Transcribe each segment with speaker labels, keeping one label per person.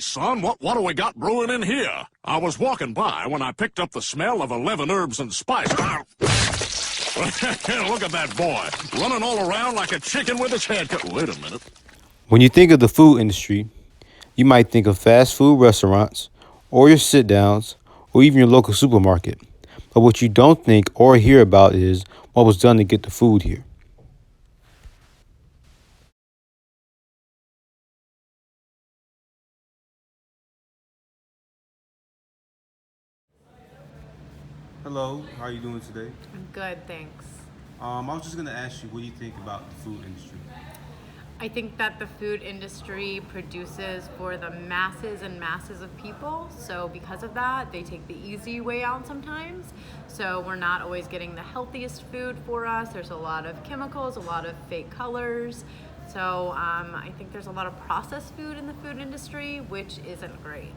Speaker 1: son, what do we got brewing in here? I was walking by when I picked up the smell of 11 herbs and spice. Look at that boy, running all around like a chicken with his head cut. Wait a minute.
Speaker 2: When you think of the food industry, you might think of fast food restaurants, or your sit-downs, or even your local supermarket. But what you don't think or hear about is what was done to get the food here. Hello, how are you doing today?
Speaker 3: I'm good, thanks.
Speaker 2: I was just going to ask you, what do you think about the food industry?
Speaker 3: I think that the food industry produces for the masses and masses of people. So because of that, they take the easy way out sometimes. So we're not always getting the healthiest food for us. There's a lot of chemicals, a lot of fake colors. So I think there's a lot of processed food in the food industry, which isn't great.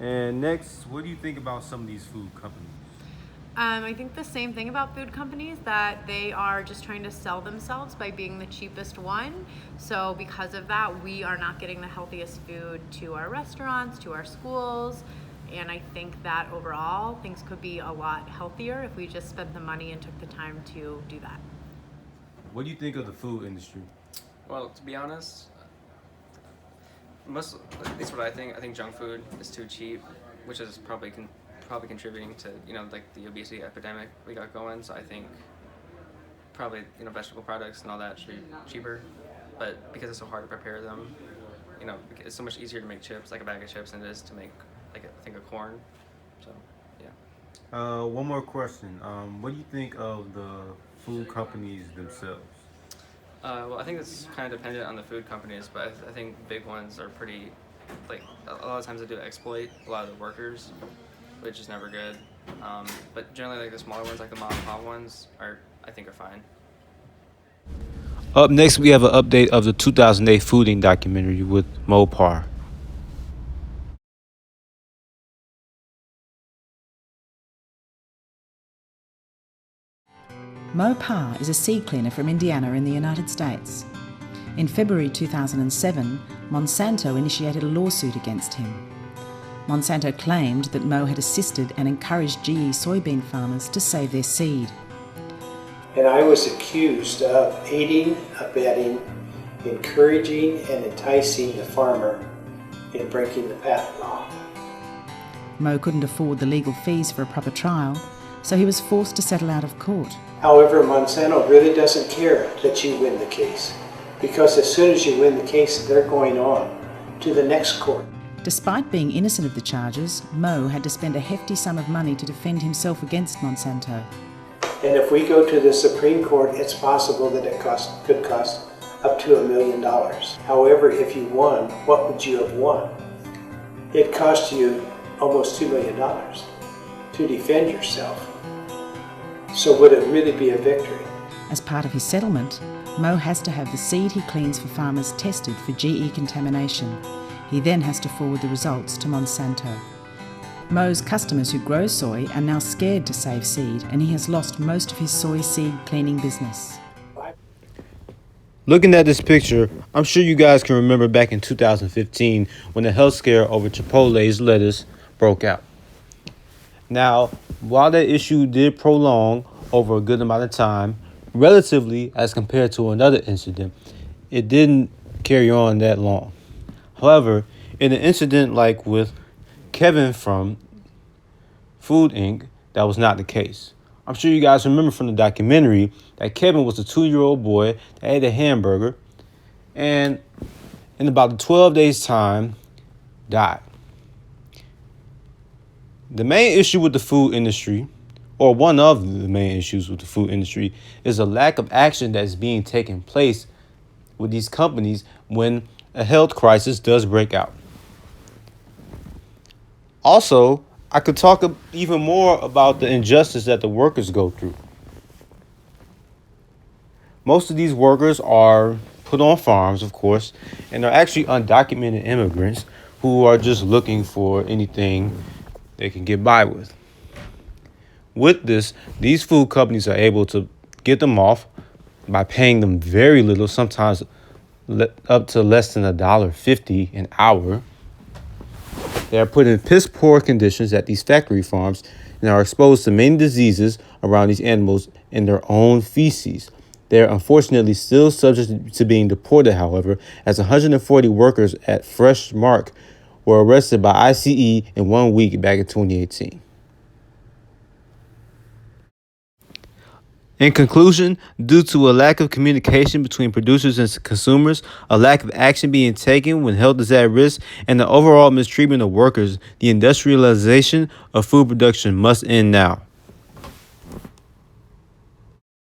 Speaker 2: And next, what do you think about some of these food companies?
Speaker 3: I think the same thing about food companies, that they are just trying to sell themselves by being the cheapest one. So because of that, we are not getting the healthiest food to our restaurants, to our schools. And I think that overall, things could be a lot healthier if we just spent the money and took the time to do that.
Speaker 2: What do you think of the food industry?
Speaker 4: Well, to be honest, at least what I think junk food is too cheap, which is probably contributing to like the obesity epidemic we got going. So I think probably vegetable products and all that should be cheaper, but because it's so hard to prepare them, it's so much easier to make chips, like a bag of chips, than it is to make like I think a corn. So yeah.
Speaker 2: One more question. What do you think of the food companies themselves?
Speaker 4: Well, I think it's kind of dependent on the food companies, but I think big ones are pretty, like a lot of times they do exploit a lot of the workers, which is never good. But generally, like the smaller ones, like the mom and pop ones, I think are fine.
Speaker 2: Up next, we have an update of the 2008 fooding documentary with Mopar.
Speaker 5: Mo Parr is a seed cleaner from Indiana in the United States. In February 2007, Monsanto initiated a lawsuit against him. Monsanto claimed that Mo had assisted and encouraged GE soybean farmers to save their seed.
Speaker 6: And I was accused of aiding, abetting, encouraging, and enticing the farmer in breaking the patent law.
Speaker 5: Mo couldn't afford the legal fees for a proper trial, so he was forced to settle out of court.
Speaker 6: However, Monsanto really doesn't care that you win the case, because as soon as you win the case, they're going on to the next court.
Speaker 5: Despite being innocent of the charges, Mo had to spend a hefty sum of money to defend himself against Monsanto.
Speaker 6: And if we go to the Supreme Court, it's possible that it could cost up to $1 million. However, if you won, what would you have won? It cost you almost $2 million to defend yourself. So would it really be a victory?
Speaker 5: As part of his settlement, Mo has to have the seed he cleans for farmers tested for GE contamination. He then has to forward the results to Monsanto. Mo's customers who grow soy are now scared to save seed, and he has lost most of his soy seed cleaning business.
Speaker 2: Looking at this picture, I'm sure you guys can remember back in 2015 when the health scare over Chipotle's lettuce broke out. Now, while that issue did prolong over a good amount of time, relatively as compared to another incident, it didn't carry on that long. However, in an incident like with Kevin from Food Inc., that was not the case. I'm sure you guys remember from the documentary that Kevin was a 2-year-old boy that ate a hamburger and in about 12 days' time died. The main issue with the food industry, or one of the main issues with the food industry, is a lack of action that's being taken place with these companies when a health crisis does break out. Also, I could talk even more about the injustice that the workers go through. Most of these workers are put on farms, of course, and are actually undocumented immigrants who are just looking for anything they can get by with. With this, these food companies are able to get them off by paying them very little, sometimes up to less than $1.50 an hour, They are put in piss poor conditions at these factory farms and are exposed to many diseases around these animals in their own feces. They are unfortunately still subject to being deported, however, as 140 workers at Fresh Mark were arrested by ICE in 1 week back in 2018. In conclusion, due to a lack of communication between producers and consumers, a lack of action being taken when health is at risk, and the overall mistreatment of workers, the industrialization of food production must end now.